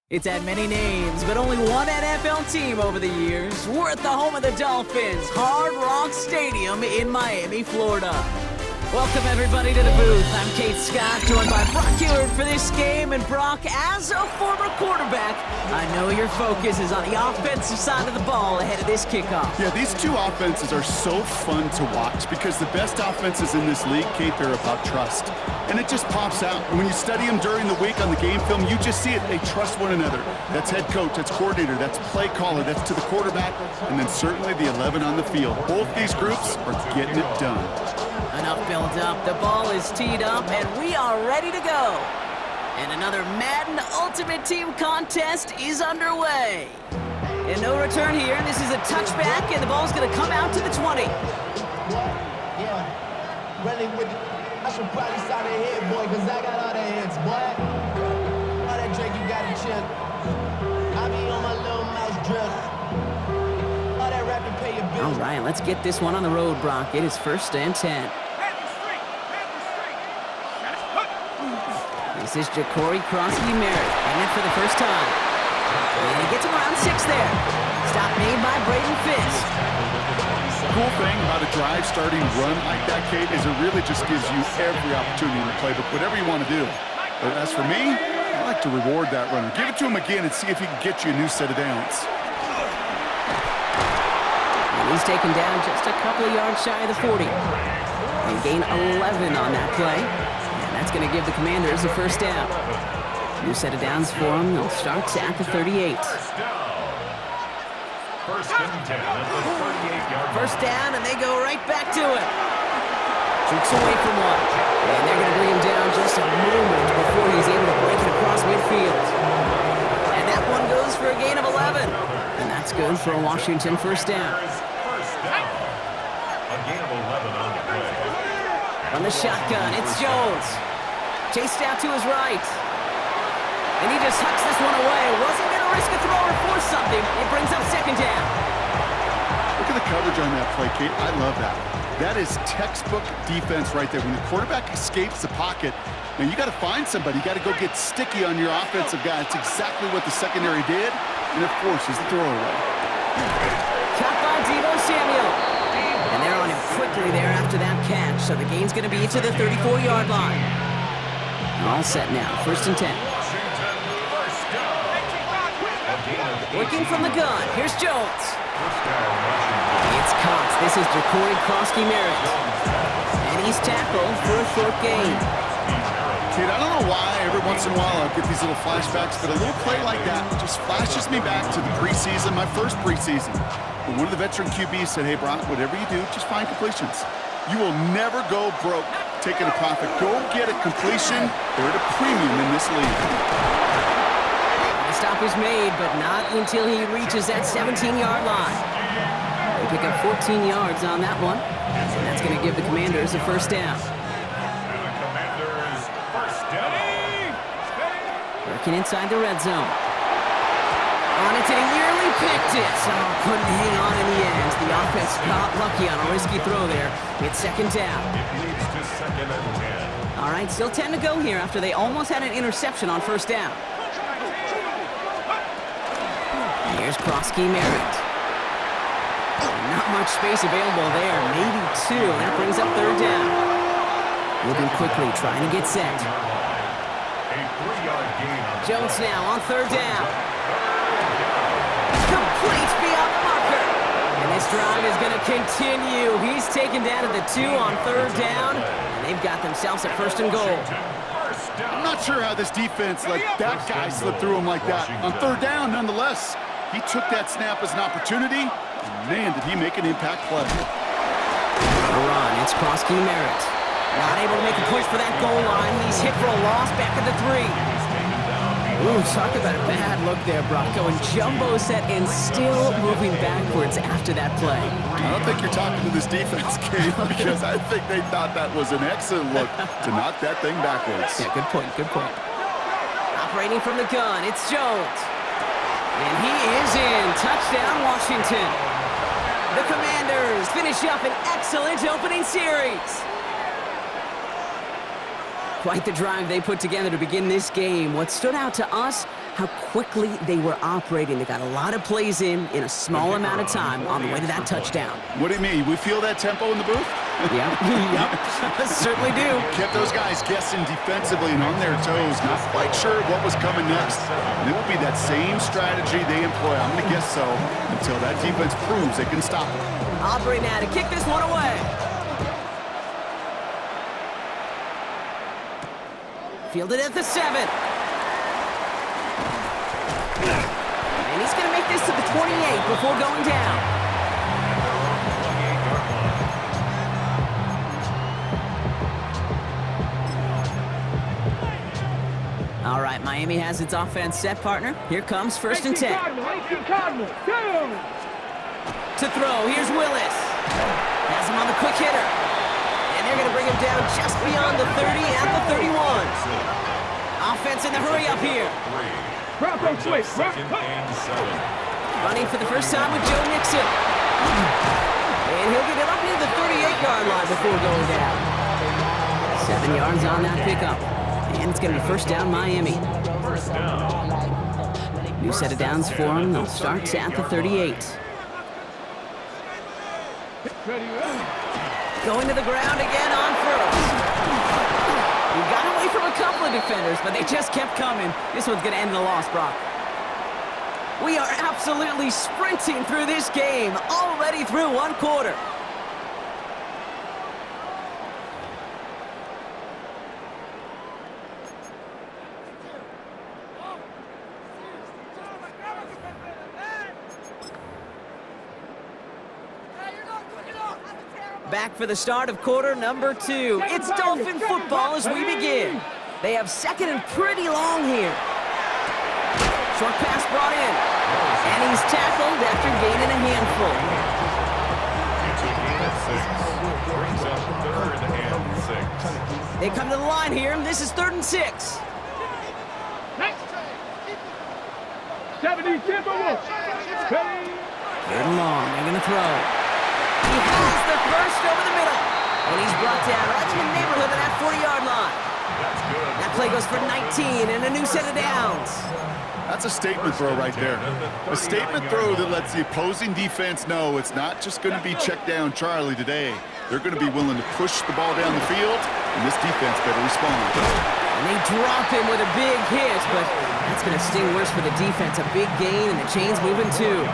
It's had many names, but only one NFL team over the years. We're at the home of the Dolphins, Hard Rock Stadium in Miami, Florida. Welcome, everybody, to the booth. I'm Kate Scott, joined by Brock Huard for this game. And Brock, as a former quarterback, I know your focus is on the offensive side of the ball ahead of this kickoff. Yeah, these two offenses are so fun to watch because the best offenses in this league, Kate, they're about trust. And it just pops out. When you study them during the week on the game film, you just see it. They trust one another. That's head coach, that's coordinator, that's play caller, that's to the quarterback, and then certainly the 11 on the field. Both these groups are getting it done. Enough build up. The ball is teed up, and we are ready to go. And another Madden Ultimate Team contest is underway. And no return here. This is a touchback, and the ball's going to come out to the 20. Yeah, running with I should probably start a hit, boy, because I got all the hits, boy. All that drink you got to chill. I be on my little mouse drip. All that rapping pay your bills. All right, let's get this one on the road, Brock. It is 1st and 10. This is Jacory Krosky-Merritt, and it for the first time. And he gets him around 6 there. Stop made by Braden Fisk. Cool thing about a drive starting run like that, Kate, is it really just gives you every opportunity in the playbook, whatever you want to do. But as for me, I like to reward that runner. Give it to him again and see if he can get you a new set of downs. And he's taken down just a couple of yards shy of the 40. And gain 11 on that play. And that's going to give the Commanders a first down. New set of downs for them. They'll start at the 38. First and 10 at the 38-yard line. First down, and they go right back to it. Jukes away from one. And they're going to bring him down just a moment before he's able to break it across midfield. And that one goes for a gain of 11. And that's good for a Washington first down. First down. A gain of 11 on the play. From the shotgun, it's Jones. Chased out to his right. And he just hucks this one away. Wasn't going to risk a throw or force something. It brings up second down. Look at the coverage on that play, Kate. I love that. That is textbook defense right there. When the quarterback escapes the pocket, man, you got to find somebody. You got to go get sticky on your offensive guy. It's exactly what the secondary did, and it forces the throwaway. Caught by Deebo Samuel. And they're on him quickly there after that catch. So the gain's going to be to the 34-yard line. All set now. 1st and 10. Working from the gun. Here's Jones. It's caught. This is Jacory Krosky-Merritt. And he's tackled for a short gain. Kate, I don't know why every once in a while I get these little flashbacks, but a little play like that just flashes me back to the preseason, my first preseason. When one of the veteran QBs said, hey, Brock, whatever you do, just find completions. You will never go broke taking a profit. Go get a completion. They're at a premium in this league. The stop is made, but not until he reaches that 17-yard line. They pick up 14 yards on that one, and that's going to give the Commanders a first down. Working inside the red zone. On it, and he nearly picked it. So couldn't hang on in the end. The offense got lucky on a risky throw there. It's second down. It leads to 2nd and 10. All right, still 10 to go here after they almost had an interception on first down. Here's Krosky-Merritt. Not much space available there. Maybe 2. That brings up 3rd down. Moving quickly, trying to get set. A 3-yard gain on Jones now on 3rd down. Complete beyond the marker. And this drive is going to continue. He's taken down at the 2 on 3rd down. And they've got themselves a 1st and goal. I'm not sure how this defense let that guy slip through him like that. On 3rd down, nonetheless, he took that snap as an opportunity. And man, did he make an impact play. A run, it's Krosky-Merritt. Not able to make a push for that goal line. He's hit for a loss back at the 3. Ooh, talk about a bad look there, Brock. Going jumbo set and still moving backwards after that play. I don't think you're talking to this defense, Kate, because I think they thought that was an excellent look to knock that thing backwards. Yeah, good point, good point. Operating from the gun, it's Jones. And he is in. Touchdown, Washington. The Commanders finish up an excellent opening series. Quite the drive they put together to begin this game. What stood out to us, how quickly they were operating. They got a lot of plays in a small amount of time on the way to that touchdown. What do you mean? We feel that tempo in the booth? Yep, yep, certainly do. Kept those guys guessing defensively and on their toes, not quite sure what was coming next. And it will be that same strategy they employ, I'm going to guess so, until that defense proves they can stop it. Aubrey now to kick this one away. Fielded at the 7. And he's going to make this to the 28 before going down. All right, Miami has its offense set, partner. Here comes 1st and 10. To throw, here's Willis. Has him on the quick hitter. And they're going to bring him down just beyond the 30 at the 31. Offense in the hurry up here. Running for the first time with Joe Mixon. And he'll get it up near the 38-yard line before going down. 7 yards on that pickup. And it's going to be first down Miami. First down. New set of downs for him. They'll start at the 38. Going to the ground again on first. He got away from a couple of defenders, but they just kept coming. This one's going to end the loss, Brock. We are absolutely sprinting through this game, already through one quarter. Back for the start of quarter number 2. It's Dolphin football as we begin. They have second and pretty long here. Short pass brought in. And he's tackled after gaining a handful. It's a gain of 6. Brings up 3rd and 6. They come to the line here, and this is 3rd and 6. 70 tempo. 3rd and long, they're gonna throw. He has the first over the middle. And he's brought down right in the neighborhood of that 40-yard line. That's good. That play goes for 19 and a new set of downs. That's a statement throw right there. A statement throw that lets the opposing defense know it's not just going to be check down Charlie today. They're going to be willing to push the ball down the field, and this defense better respond. And they drop him with a big hit, but that's going to sting worse for the defense. A big gain, and the chain's moving too.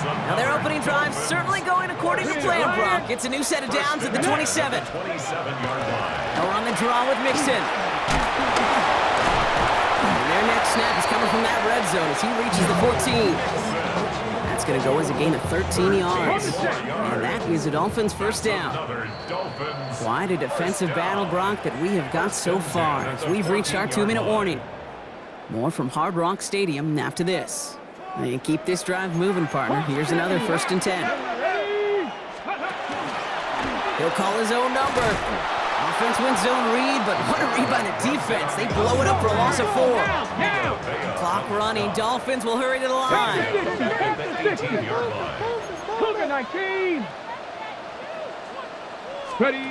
Now their opening drive certainly going according to plan, Brock. It's a new set of downs at the 27. 27-yard line. They'll run the draw with Mixon. And their next snap is coming from that red zone as he reaches the 14. That's going to go as a gain of 13 yards. And that is the Dolphins' first down. Another Dolphins. Quite a defensive battle, Brock, that we have got so far as we've reached our 2-minute warning. More from Hard Rock Stadium after this. And keep this drive moving, partner. Here's another 1st and 10. He'll call his own number. Offense wins zone read, but what a read by the defense. They blow it up for a loss of 4. Clock running. Dolphins will hurry to the line. 18-yard line. Cougar 19. Ready.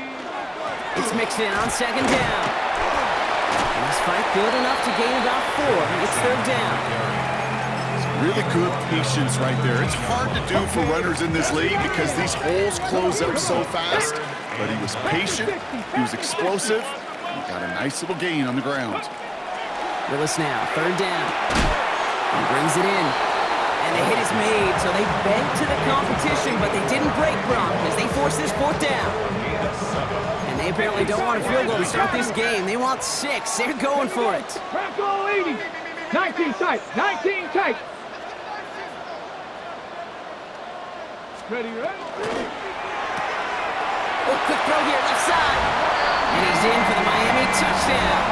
It's mixed in on 2nd down. And this fight good enough to gain about 4. It's 3rd down. Really good patience right there. It's hard to do for runners in this league because these holes close up so fast. But he was patient, he was explosive, and he got a nice little gain on the ground. Willis now, 3rd down. He brings it in. And the hit is made, so they bent to the competition, but they didn't break Brock as they force this 4th down. And they apparently don't want a field goal to start this game. They want 6. They're going for it. Crack all 80. 19 tight. 19 tight. Ready, ready. Oh, quick throw here, left side. And he's in for the Miami touchdown.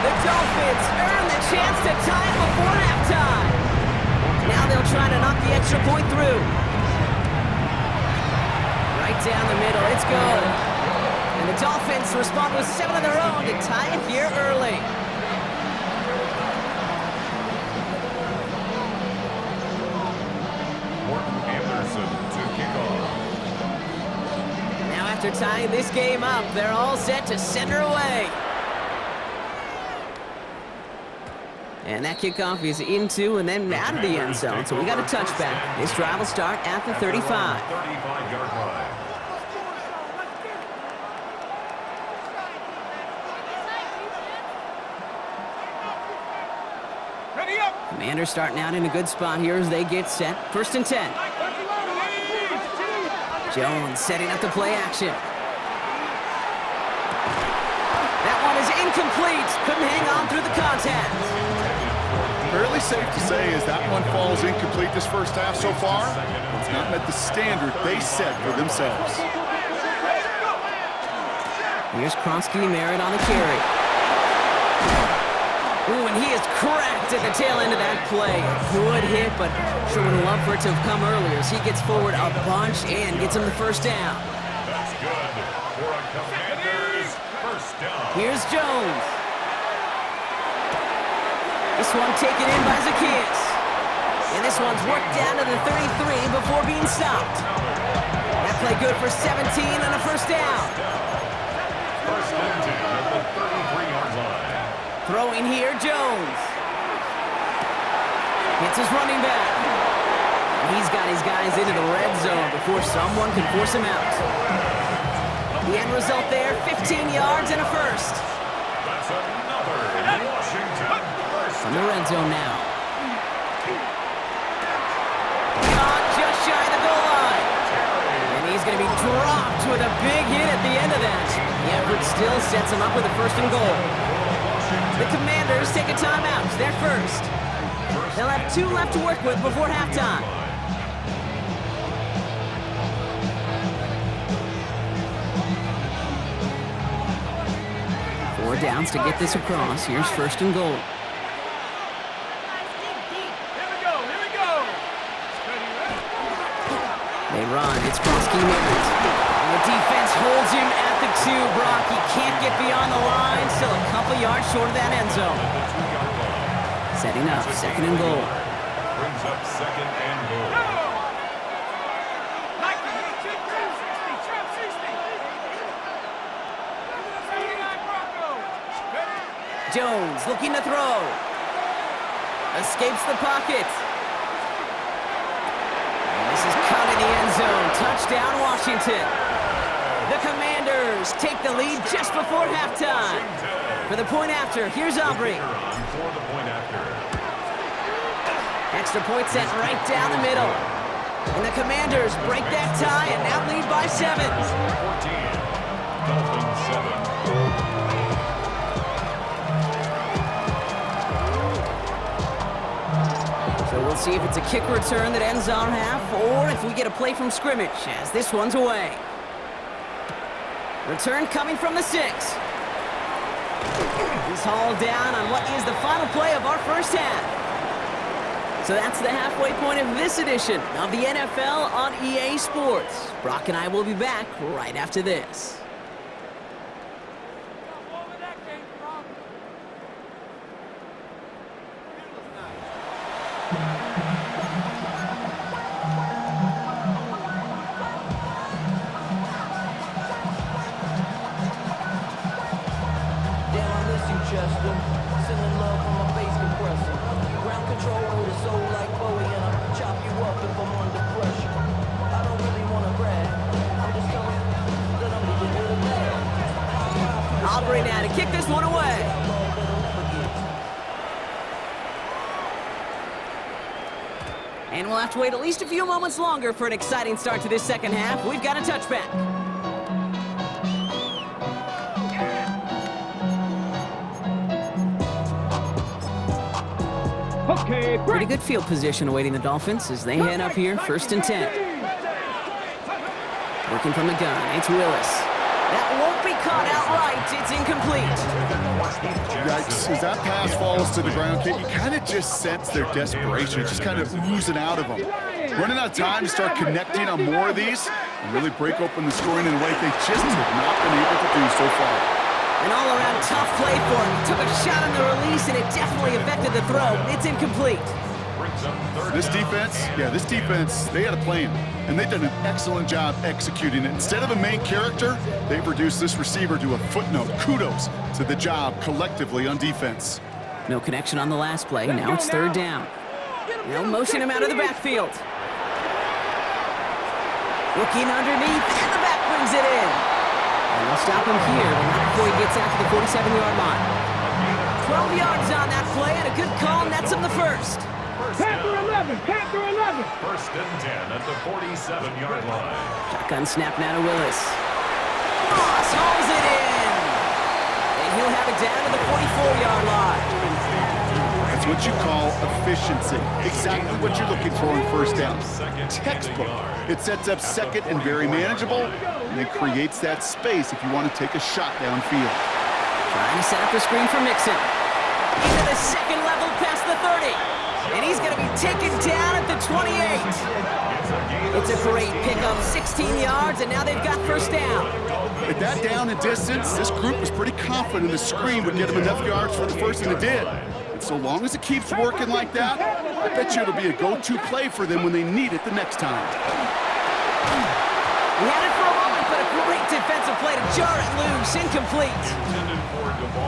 The Dolphins earn the chance to tie it before halftime. Now they'll try to knock the extra point through. Right down the middle, it's good. And the Dolphins respond with 7 of their own to tie it here early. after tying this game up, they're all set to center away. And that kickoff is into and then out of the end zone, so we got a touchback. This drive will start at the 35. 35-yard line. Commanders starting out in a good spot here as they get set. 1st and 10. Jones setting up the play action. That one is incomplete. Couldn't hang on through the contact. Fairly safe to say as that one falls incomplete this first half so far. It's not met the standard they set for themselves. Here's Kronsky Merritt on the carry. Ooh, and he is cracked at the tail end of that play. A good hit, but sure would love for it to have come earlier as he gets forward a bunch and gets him the first down. That's good for a Commanders first down. Here's Jones. This one taken in by Zacchaeus. And this one's worked down to the 33 before being stopped. That play good for 17 and a first down. First and 10 at the 33-yard line. Throwing here, Jones. Hits his running back. And he's got his guys into the red zone before someone can force him out. The end result there, 15 yards and a first. That's another Washington first. From the red zone now. Caught just shy of the goal line. And he's going to be dropped with a big hit at the end of that. The effort still sets him up with a 1st and goal. The Commanders take a timeout. They're first. They'll have 2 left to work with before halftime. Four downs to get this across. Here's 1st and goal. They run. It's Kronsky Merritt. And the defense holds him at the 2, Brock. He can't get beyond the line. Still a couple yards short of that end zone. Setting up 2nd and goal. Brings up 2nd and goal. Jones looking to throw. Escapes the pocket. This is caught in the end zone. Touchdown, Washington. The Commanders take the lead just before halftime. For the point after, here's Aubrey. For the point after. Extra point set right down the middle. And the Commanders break that tie and now lead by 7. 14. Dolphins 7. So we'll see if it's a kick return that ends our half or if we get a play from scrimmage as this one's away. Return coming from the 6. He's hauled down on what is the final play of our first half. So that's the halfway point of this edition of the NFL on EA Sports. Brock and I will be back right after this. Chester, sending love from my bass compressor. Ground control with a soul like Bowie, and I'll chop you up if I'm under pressure. I don't really want to brag, I'm just telling that I'm really good at that. Aubrey now to kick this one away. And we'll have to wait at least a few moments longer for an exciting start to this second half. We've got a touchback. Okay, Pretty good field position awaiting the Dolphins as they head up here, 1st and 10. Working from the gun, it's Willis. That won't be caught outright. It's incomplete. Yikes, as that pass falls to the ground, Kate, you kind of just sense their desperation, just kind of oozing out of them. Running out of time to start connecting on more of these and really break open the scoring in a way they just have not been able to do so far. An all-around tough play for him. He took a shot on the release, and it definitely affected the throw. It's incomplete. brings up third This down. this defense, they had a plan, and they've done an excellent job executing it. Instead of a main character, they've reduced this receiver to a footnote. Kudos to the job collectively on defense. No connection on the last play. Now it's third down. They'll motion him out of the backfield. Looking underneath, and the back brings it in. And they'll stop him here, but not before he gets out to the 47-yard line. 12 yards on that play, and a good call nets him the first. Panther 11, Panther 11. First and 10 at the 47-yard line. Shotgun snap now to Willis. Moss hauls it in. And he'll have it down to the 44-yard line. That's what you call efficiency. Exactly what you're looking for on first down. Textbook. It sets up second and very manageable, and it creates that space if you want to take a shot downfield. Trying to set up a screen for Mixon. Into the second level past the 30. And he's going to be taken down at the 28. It's a great pickup, 16 yards, and now they've got first down. At that down and distance, this group was pretty confident the screen would get them enough yards for the first, and it did. And so long as it keeps working like that, I bet you it'll be a go-to play for them when they need it the next time. We had it for a moment, but a great defensive play to jar it loose, incomplete.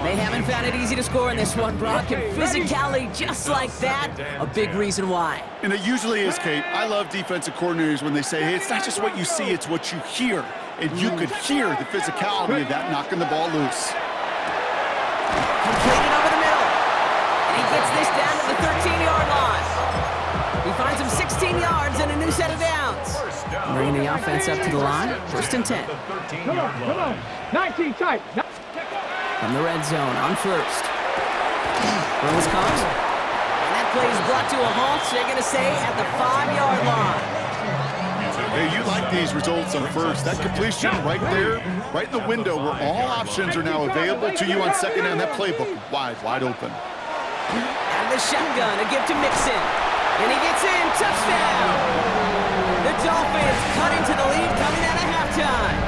They haven't found it easy to score in this one, Brock, and physicality just like that, a big reason why. And it usually is, Kate. I love defensive coordinators when they say, hey, it's not just what you see, it's what you hear. And you could hear the physicality of that knocking the ball loose. Completed over the middle. And he gets this down to the 13-yard line. He finds him 16 yards and a new set of downs. Bringing the offense up to the line, first and 10. Come on. 19 tight. From the red zone on first. Willis comes. And that play is brought to a halt, so they're going to say at the 5-yard line. Hey, you like these results on first. That completion right there, right in the window where all options are now available to you on second down. That playbook wide open. Out of the shotgun, a give to Mixon. And he gets in, touchdown! The Dolphins cut into the lead coming out of halftime.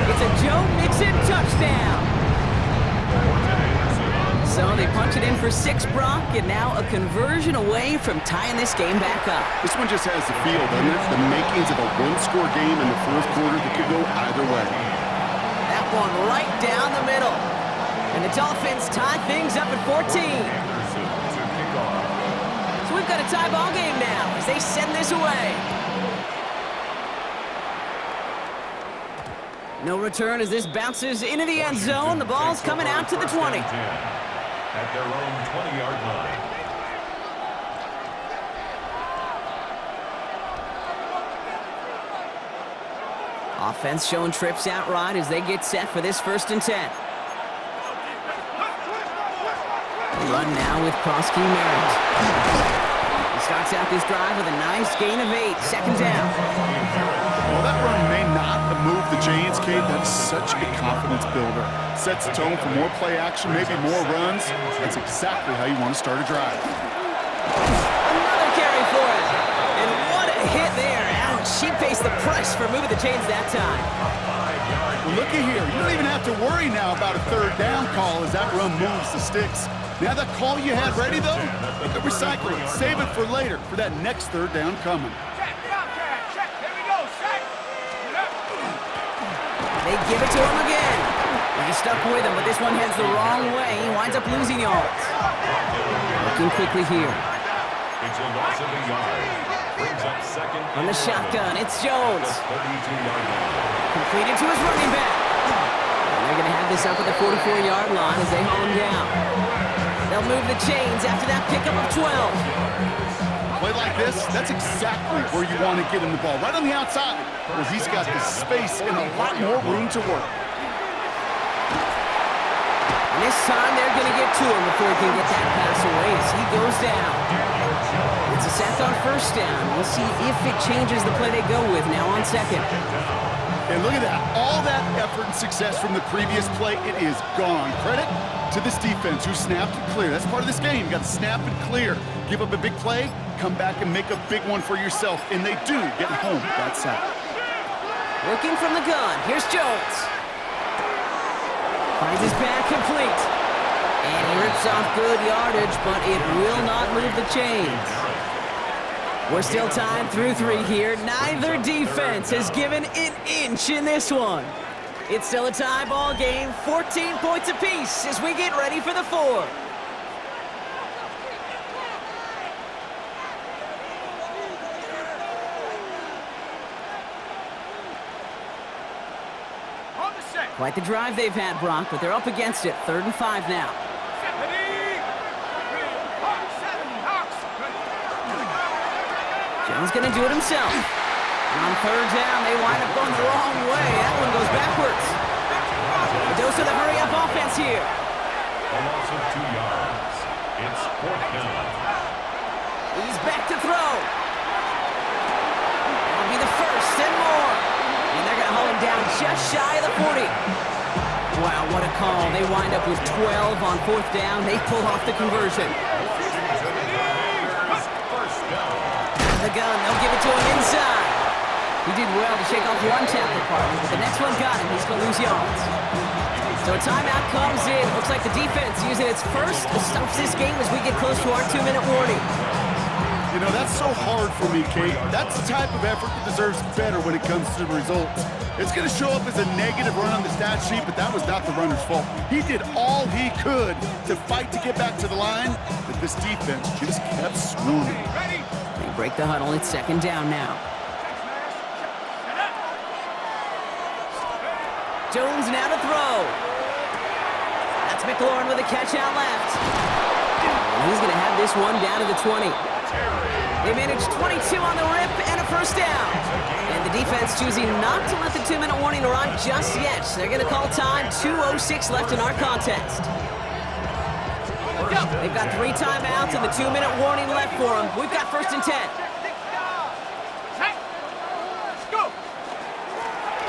It's a Joe Mixon touchdown. So they punch it in for 6, Brock, and now a conversion away from tying this game back up. This one just has the feel, doesn't it? The makings of a one-score game in the fourth quarter that could go either way. That one right down the middle. And the Dolphins tie things up at 14. So we've got a tie ball game now as they send this away. No return as this bounces into the end zone. The ball's coming out to the 20. At their own 20-yard line. Offense showing trips out right as they get set for this first and 10. Run now with Prosky Merritt. He starts out this drive with a nice gain of 8, second down. Well, that run may not have moved the chains, Kate. That's such a confidence builder. Sets the tone for more play action, maybe more runs. That's exactly how you want to start a drive. Another carry for it. And what a hit there. Ouch, she pays the price for moving the chains that time. Well, looky here. You don't even have to worry now about a third down call as that run moves the sticks. Now that call you had ready, though, you can recycle it. Save it for later for that next third down coming. They give it to him again. And he's stuck with him, but this one heads the wrong way. He winds up losing yards. Looking quickly here. It's a loss of a yard. Brings up second. On the shotgun, it's Jones. 32-yard line. Completed to his running back. And they're going to have this up at the 44-yard line as they haul him down. They'll move the chains after that pickup of 12. Play like this, that's exactly where you want to get him the ball. Right on the outside, where he's got the space and a lot more room to work. And this time they're going to get to him before he can get that pass away as he goes down. It's a sack on first down. We'll see if it changes the play they go with now on second. And look at that. All that effort and success from the previous play, it is gone. Credit to this defense who snapped and cleared. That's part of this game. You got to snap and clear. Give up a big play, come back and make a big one for yourself. And they do get home with that sack. Working from the gun. Here's Jones. Finds his back complete. And he rips off good yardage, but it will not move the chains. We're still tied through 3 here. Neither defense has given an inch in this one. It's still a tie ball game, 14 points apiece as we get ready for the 4th. Quite the drive they've had, Brock, but they're up against it. 3rd and 5 now. Jones going to do it himself. And on 3rd down, they wind up going the wrong way. That one goes backwards. A dose of the hurry-up offense here. A loss of 2 yards. It's 4th down. He's back to throw. That'll be the first and more. And they're going to haul him down just shy of the 40. Wow, what a call. They wind up with 12 on 4th down. They pull off the conversion. The gun, they'll give it to him inside. He did well to shake off one tackle partner, but the next one got him. He's going to lose yards. So a timeout comes in. Looks like the defense using its first stops this game as we get close to our 2-minute warning. You know, that's so hard for me, Kate. That's the type of effort that deserves better when it comes to the results. It's going to show up as a negative run on the stat sheet, but that was not the runner's fault. He did all he could to fight to get back to the line, but this defense just kept swarming. They break the huddle. It's 2nd down now. Jones now to throw. That's McLaurin with a catch out left. And he's going to have this one down to the 20. They managed 22 on the rip and a 1st down. And the defense choosing not to let the 2-minute warning run just yet. They're going to call time. 2:06 left in our contest. They've got 3 timeouts and the 2-minute warning left for them. We've got 1st and 10.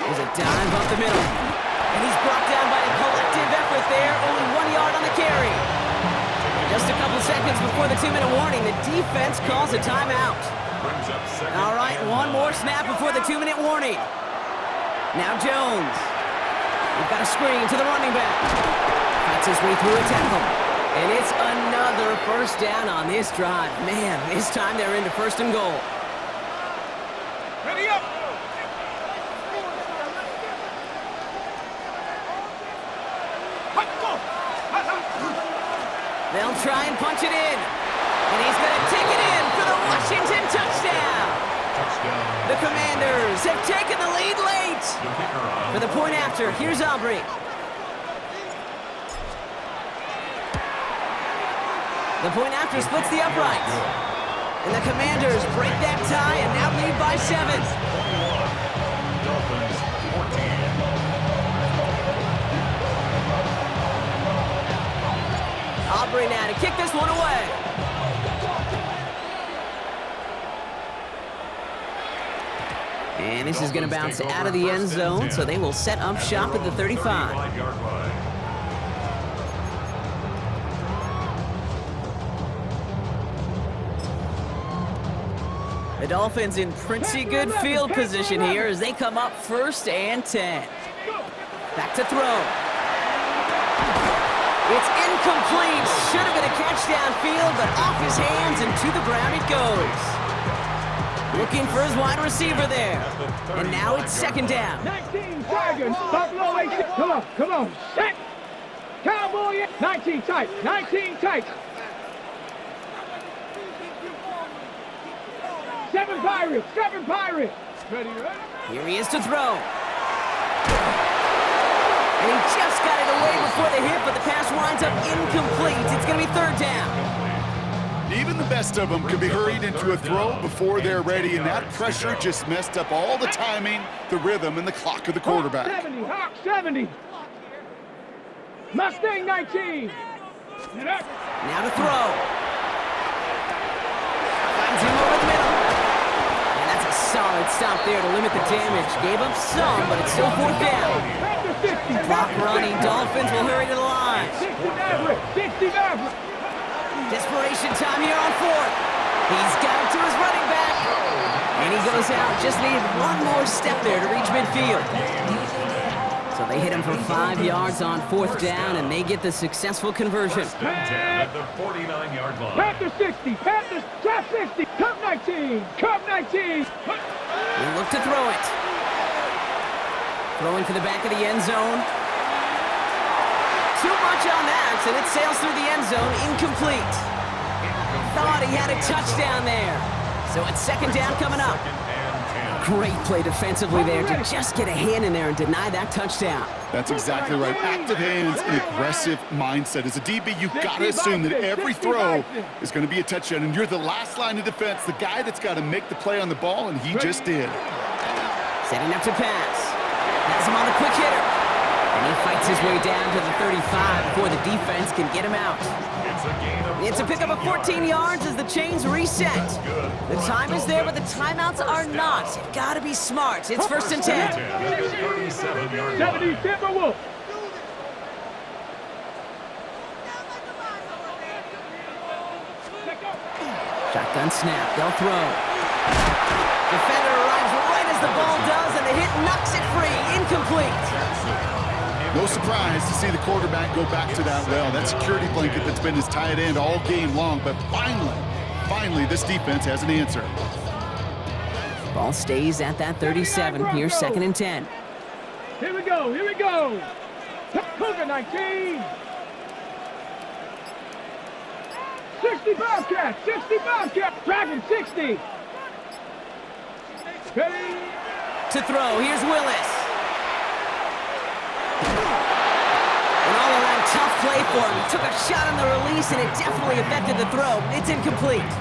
There's a dive up the middle. And he's brought down by a collective effort there. Only 1 yard on the carry. Just a couple seconds before the 2-minute warning, the defense calls a timeout. All right, one more snap before the 2-minute warning. Now Jones. We've got a screen to the running back. Fights his way through a tackle. And it's another 1st down on this drive. Man, this time they're into 1st and goal. Ready up! They'll try and punch it in. And he's going to take it in for the Washington touchdown. The Commanders have taken the lead late. For the point after, here's Aubrey. The point after splits the uprights. And the Commanders break that tie and now lead by 7. Dolphins 14. Aubrey now to kick this one away. And this is going to bounce out of the end zone, so they will set up shop at the 35. The Dolphins in pretty good field position here as they come up 1st and 10. Back to throw. It's incomplete. Should have been a catch downfield, but off his hands and to the ground it goes. Looking for his wide receiver there. And now it's 2nd down. 19 Tigers, Buffalo 8. Come on, set. Cowboy, 19 tight, 19 tight. 7 Pirates, 7 Pirates. Ready? Here he is to throw. And he just got it away before the hit, but the pass winds up incomplete. It's going to be 3rd down. Even the best of them can be hurried into a throw before they're ready, and that pressure just messed up all the timing, the rhythm, and the clock of the quarterback. Hawk 70, Hawk 70. Mustang 19. Now to throw. Finds him over the middle. And that's a solid stop there to limit the damage. Gave up some, but it's still 4th down. Clock running. Dolphins will hurry to the line. 60 Maverick, 60 Maverick. Desperation time here on 4th. He's got it to his running back. And he goes out. Just needed one more step there to reach midfield. So they hit him for 5 yards on 4th down, and they get the successful conversion. 10 at the 49-yard line. Panthers 60, Panthers, trap 60, come 19, come 19. They look to throw it. Throwing for the back of the end zone. Too much on that, and it sails through the end zone, incomplete. Thought he had a touchdown there. So it's 2nd down coming up. Great play defensively there to just get a hand in there and deny that touchdown. That's exactly right. Active hands and aggressive mindset. As a DB, you've got to assume that every throw is going to be a touchdown, and you're the last line of defense, the guy that's got to make the play on the ball, and he just did. Setting up to pass. Has him on the quick hitter. And he fights his way down to the 35 before the defense can get him out. It's a pickup of 14 yards as the chains reset. The time is there, but the timeouts are not. You've got to be smart. It's 1st and 10. 70 Timberwolves. Shotgun snap. They'll throw. Defender arrives right as the ball does, and the hit knocks it free. Incomplete. No surprise to see the quarterback go back to that well. That security blanket that's been his tight end all game long, but finally, this defense has an answer. Ball stays at that 37. Here's 2nd and 10. Here we go, here we go. Cougar 19. 60 Bobcats, 60 Bobcats. Dragon 60. Ready? To throw, here's Willis. An all-around tough play for him. He took a shot on the release, and it definitely affected the throw. It's incomplete.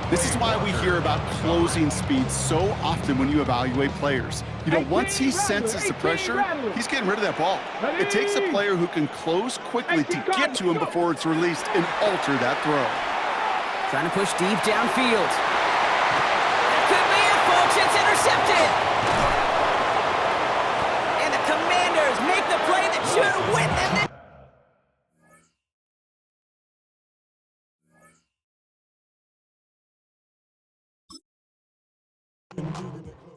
This is why we hear about closing speed so often when you evaluate players. You know, once he senses the pressure, he's getting rid of that ball. It takes a player who can close quickly to get to him before it's released and alter that throw. Trying to push deep downfield. Could be it, folks. It's intercepted. And the Commanders make the play that should win them. Into the